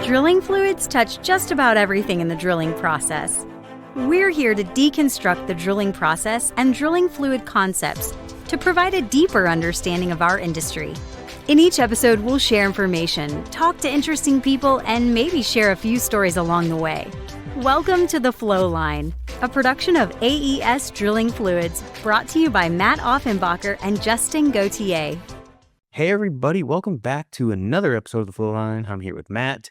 Drilling fluids touch just about everything in the drilling process. We're here to deconstruct the drilling process and drilling fluid concepts to provide a deeper understanding of our industry. In each episode, we'll share information, talk to interesting people, and maybe share a few stories along the way. Welcome to the Flowline, a production of AES Drilling Fluids, brought to you by Matt Offenbacher and Justin Gauthier. Hey everybody, welcome back to another episode of the Flowline. I'm here with Matt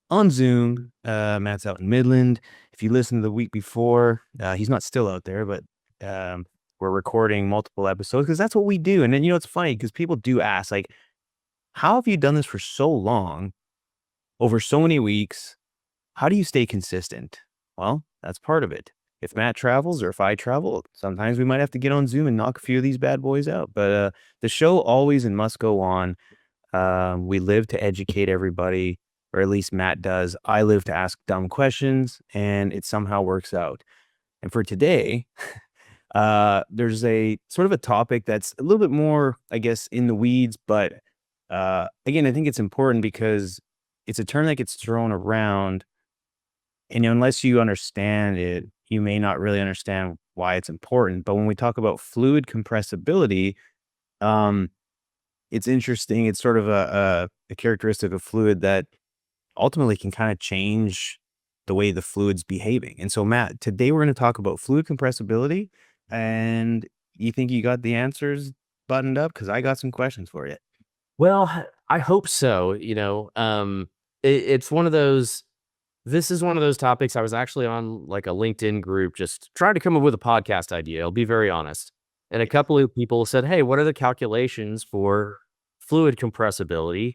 on Zoom. Matt's out in Midland. If you listened to the week before, he's not still out there, but we're recording multiple episodes because that's what we do. And then, it's funny because people do ask, like, how have you done this for so long, over so many weeks? How do you stay consistent? Well, that's part of it. If Matt travels or if I travel, sometimes we might have to get on Zoom and knock a few of these bad boys out. But the show always and must go on. We live to educate everybody, or at least Matt does. I live to ask dumb questions, and it somehow works out. And for today, there's a sort of a topic that's a little bit more, I guess, in the weeds. But again, I think it's important because it's a term that gets thrown around. And unless you understand it, you may not really understand why it's important. But when we talk about fluid compressibility, it's interesting. It's sort of a characteristic of fluid that ultimately can kind of change the way the fluid's behaving. And so, Matt, today we're going to talk about fluid compressibility. And you think you got the answers buttoned up? Because I got some questions for you. Well, I hope so. It's one of those. This is one of those topics. I was actually on like a LinkedIn group, just trying to come up with a podcast idea. I'll be very honest. And a couple of people said, "Hey, what are the calculations for fluid compressibility?"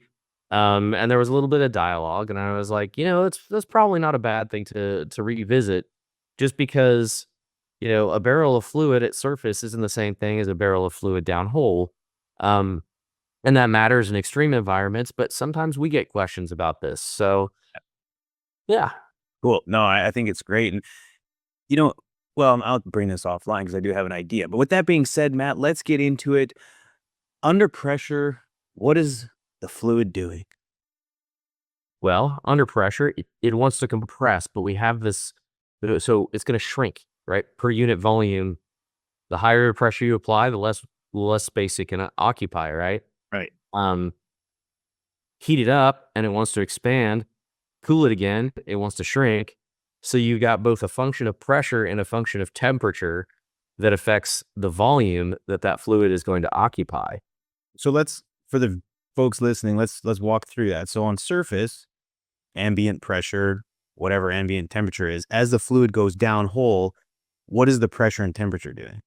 And there was a little bit of dialogue, and I was like, that's probably not a bad thing to revisit, just because a barrel of fluid at surface isn't the same thing as a barrel of fluid downhole, and that matters in extreme environments. But sometimes we get questions about this, so. Yeah. Cool. No, I think it's great. And, well, I'll bring this offline because I do have an idea. But with that being said, Matt, let's get into it. Under pressure, what is the fluid doing? Well, under pressure, it wants to compress, but we have this, so it's going to shrink, right? Per unit volume. The higher pressure you apply, the less space it can occupy, right? Right. Heat it up and it wants to expand. Cool it again, it wants to shrink. So you've got both a function of pressure and a function of temperature that affects the volume that fluid is going to occupy. So for the folks listening, let's walk through that. So on surface, ambient pressure, whatever ambient temperature is, as the fluid goes downhole, what is the pressure and temperature doing?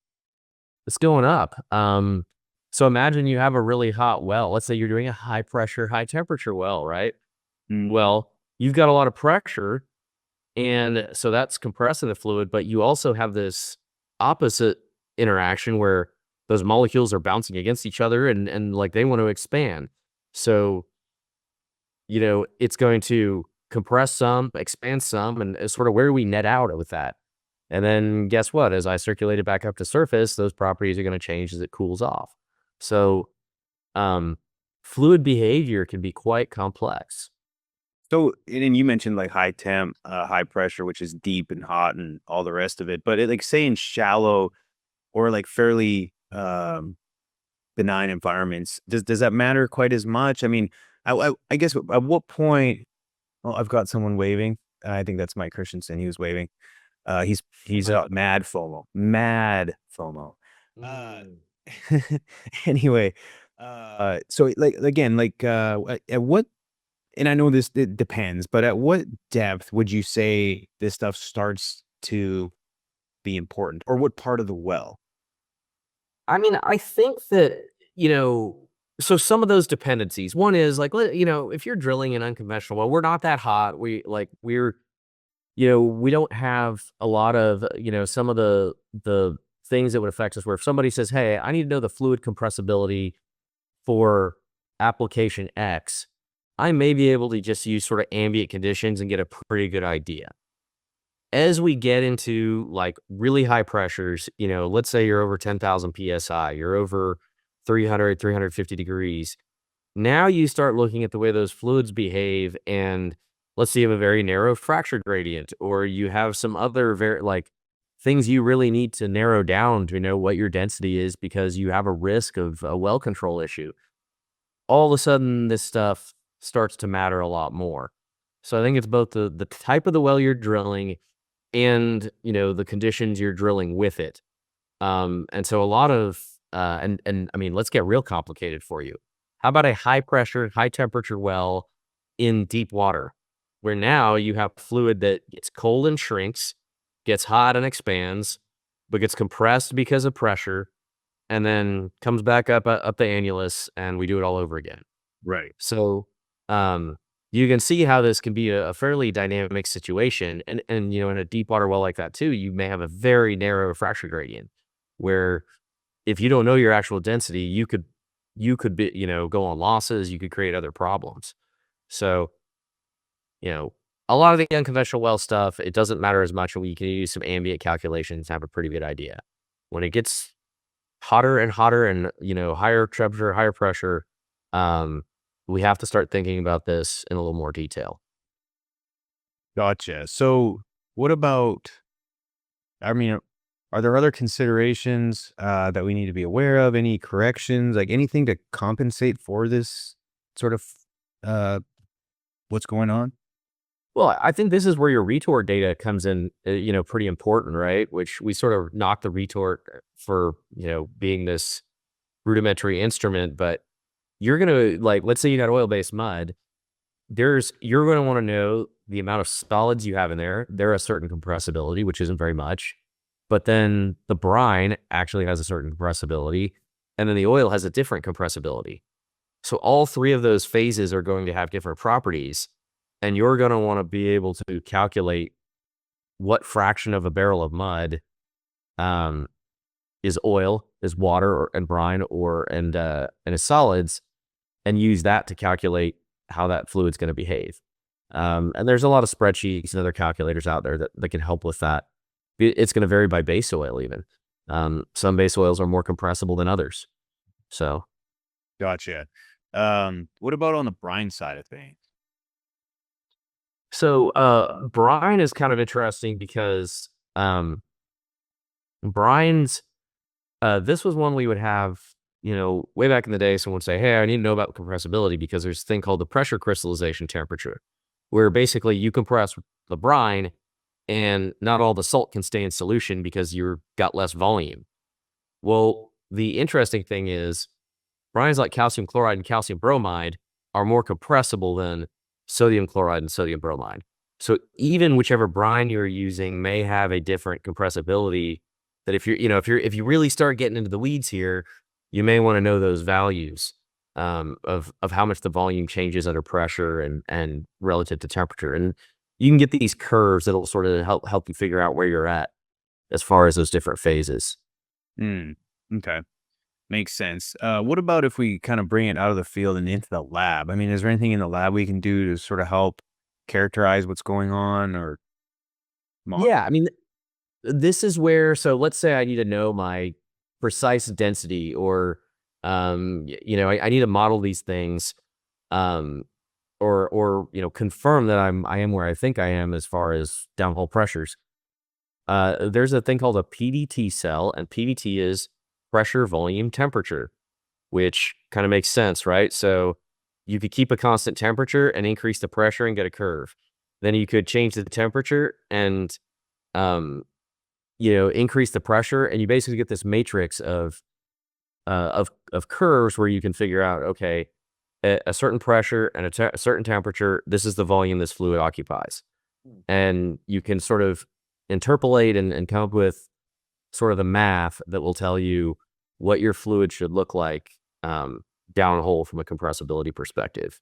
It's going up. So imagine you have a really hot well. Let's say you're doing a high pressure, high temperature well, right? Well, you've got a lot of pressure, and so that's compressing the fluid, but you also have this opposite interaction where those molecules are bouncing against each other and like they want to expand. So, it's going to compress some, expand some, and it's sort of where we net out with that. And then guess what? As I circulate it back up to surface, those properties are going to change as it cools off. So, fluid behavior can be quite complex. So, and you mentioned like high temp, high pressure, which is deep and hot and all the rest of it. But like say in shallow or like fairly benign environments, does that matter quite as much? I mean, I guess at what point? Oh, I've got someone waving. I think that's Mike Christensen. He was waving. He's mad FOMO. Anyway, so like again, like at what? And I know it depends, but at what depth would you say this stuff starts to be important, or what part of the well? I mean, I think that, so some of those dependencies, one is like, if you're drilling an unconventional well, we're not that hot. We don't have a lot of, some of the things that would affect us where if somebody says, "Hey, I need to know the fluid compressibility for application X," I may be able to just use sort of ambient conditions and get a pretty good idea. As we get into like really high pressures, let's say you're over 10,000 PSI, you're over 300, 350 degrees, Now you start looking at the way those fluids behave, and let's say you have a very narrow fracture gradient, or you have some other things you really need to narrow down to know what your density is because you have a risk of a well control issue. All of a sudden, this stuff starts to matter a lot more. So I think it's both the type of the well you're drilling and the conditions you're drilling with it. And so a lot of and I mean, let's get real complicated for you. How about a high pressure, high temperature well in deep water, where now you have fluid that gets cold and shrinks, gets hot and expands, but gets compressed because of pressure, and then comes back up the annulus, and we do it all over again. Right. So, you can see how this can be a fairly dynamic situation, and in a deep water well like that too, you may have a very narrow fracture gradient, where if you don't know your actual density, you could be go on losses, you could create other problems. So, you know, a lot of the unconventional well stuff, it doesn't matter as much, and we can use some ambient calculations and have a pretty good idea. When it gets hotter and hotter and, higher temperature, higher pressure, um, we have to start thinking about this in a little more detail. Gotcha. So what about, I mean, are there other considerations that we need to be aware of? Any corrections, like anything to compensate for this sort of uh, what's going on? Well, I think this is where your retort data comes in, pretty important, right? Which we sort of knock the retort for, being this rudimentary instrument, but you're going to let's say you got oil-based mud, you're going to want to know the amount of solids you have in there. They're a certain compressibility, which isn't very much. But then the brine actually has a certain compressibility, and then the oil has a different compressibility. So all three of those phases are going to have different properties, and you're going to want to be able to calculate what fraction of a barrel of mud um, is oil, is water, and brine, and is solids, and use that to calculate how that fluid's going to behave. And there's a lot of spreadsheets and other calculators out there that can help with that. It's going to vary by base oil even. Some base oils are more compressible than others. So, Gotcha. What about on the brine side of things? brine is kind of interesting because brines, this was one we would have, way back in the day, someone would say, hey, I need to know about compressibility because there's a thing called the pressure crystallization temperature, where basically you compress the brine and not all the salt can stay in solution because you've got less volume. Well, the interesting thing is brines like calcium chloride and calcium bromide are more compressible than sodium chloride and sodium bromide. So even whichever brine you're using may have a different compressibility that if you really start getting into the weeds here, you may want to know those values of how much the volume changes under pressure and relative to temperature. And you can get these curves that'll sort of help you figure out where you're at as far as those different phases. Okay. Makes sense. What about if we kind of bring it out of the field and into the lab? I mean, is there anything in the lab we can do to sort of help characterize what's going on or model? Yeah, I mean, this is where, so let's say I need to know my precise density, or I need to model these things, um, or confirm that I am where I think I am as far as downhole pressures. There's a thing called a PVT cell, and PVT is pressure, volume, temperature, which kind of makes sense, right? So you could keep a constant temperature and increase the pressure and get a curve. Then you could change the temperature and um, increase the pressure, and you basically get this matrix of curves where you can figure out, okay, at a certain pressure and a certain temperature, this is the volume this fluid occupies. And you can sort of interpolate and come up with sort of the math that will tell you what your fluid should look like downhole from a compressibility perspective.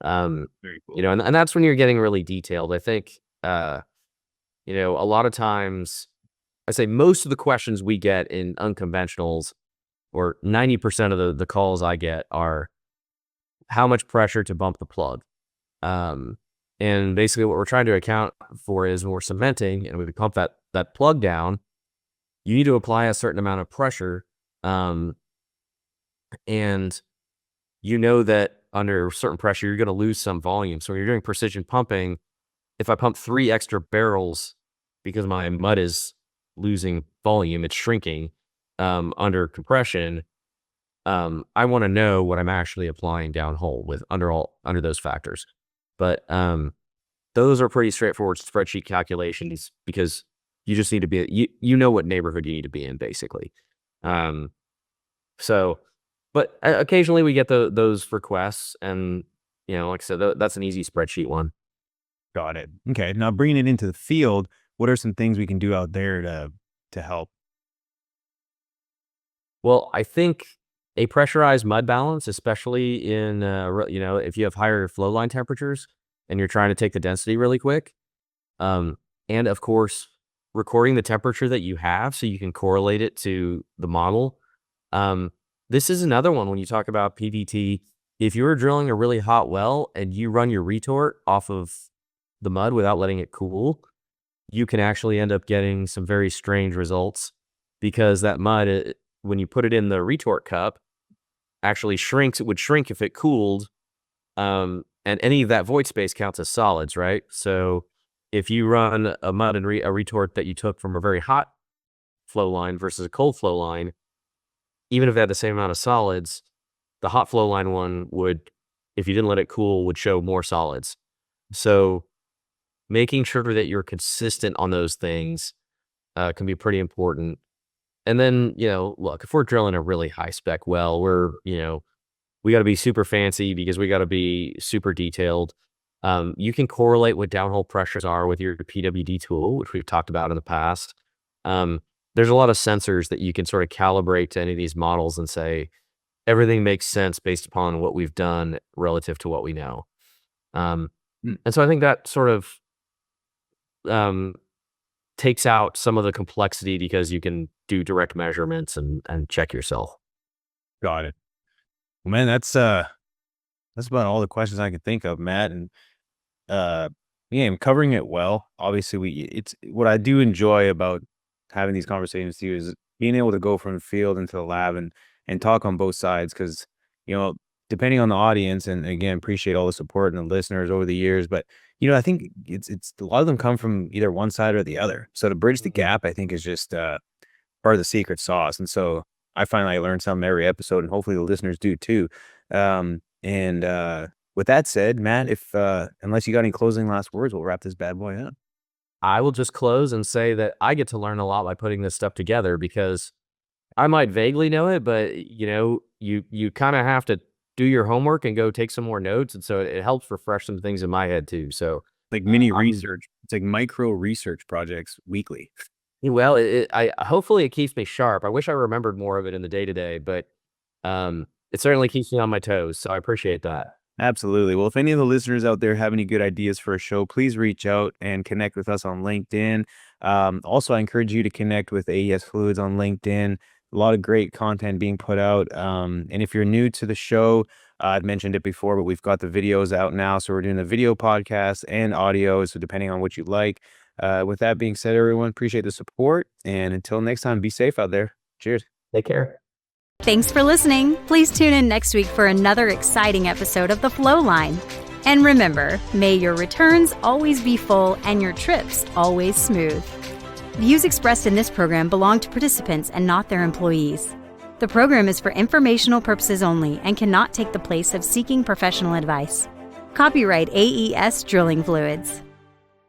Very cool. And that's when you're getting really detailed. I think, a lot of times, I say most of the questions we get in unconventionals, or 90% of the calls I get, are how much pressure to bump the plug. And basically what we're trying to account for is when we're cementing and we pump that plug down, you need to apply a certain amount of pressure. And that under certain pressure, you're going to lose some volume. So when you're doing precision pumping, if I pump 3 extra barrels because my mud is losing volume, it's shrinking under compression, I want to know what I'm actually applying downhole with under those factors. But those are pretty straightforward spreadsheet calculations because you just need to be you know what neighborhood you need to be in basically. So, but occasionally we get those requests, and like I said, that's an easy spreadsheet one. Got it. Okay. Now bringing it into the field, what are some things we can do out there to help? Well, I think a pressurized mud balance, especially in if you have higher flow line temperatures and you're trying to take the density really quick, and of course recording the temperature that you have so you can correlate it to the model. This is another one when you talk about PVT. If you're drilling a really hot well and you run your retort off of the mud without letting it cool, you can actually end up getting some very strange results because that mud, when you put it in the retort cup, actually shrinks. It would shrink if it cooled, and any of that void space counts as solids, right? So if you run a mud and a retort that you took from a very hot flow line versus a cold flow line, even if they had the same amount of solids, the hot flow line one would, if you didn't let it cool, would show more solids. So making sure that you're consistent on those things can be pretty important. And then, look, if we're drilling a really high spec well, we got to be super fancy because we got to be super detailed. You can correlate what downhole pressures are with your PWD tool, which we've talked about in the past. There's a lot of sensors that you can sort of calibrate to any of these models and say, everything makes sense based upon what we've done relative to what we know. And so I think that sort of takes out some of the complexity because you can do direct measurements and check yourself. Got it. Well, man, that's about all the questions I can think of, Matt. And I'm covering it well. Obviously, it's what I do enjoy about having these conversations with you is being able to go from the field into the lab and talk on both sides because depending on the audience, and again, appreciate all the support and the listeners over the years, but I think it's a lot of them come from either one side or the other. So to bridge the gap, I think is just part of the secret sauce. And so I find I learn something every episode, and hopefully the listeners do too. With that said, Matt, if unless you got any closing last words, we'll wrap this bad boy up. I will just close and say that I get to learn a lot by putting this stuff together because I might vaguely know it, but you kind of have to do your homework and go take some more notes. And so it helps refresh some things in my head too. So like mini research, it's like micro research projects weekly. Well, hopefully it keeps me sharp. I wish I remembered more of it in the day-to-day, but it certainly keeps me on my toes. So I appreciate that. Absolutely. Well, if any of the listeners out there have any good ideas for a show, please reach out and connect with us on LinkedIn. Also, I encourage you to connect with AES Fluids on LinkedIn. A lot of great content being put out. And if you're new to the show, I've mentioned it before, but we've got the videos out now. So we're doing a video podcast and audio. So depending on what you like. With that being said, everyone, appreciate the support. And until next time, be safe out there. Cheers. Take care. Thanks for listening. Please tune in next week for another exciting episode of The Flowline. And remember, may your returns always be full and your trips always smooth. Views expressed in this program belong to participants and not their employees. The program is for informational purposes only and cannot take the place of seeking professional advice. Copyright AES Drilling Fluids.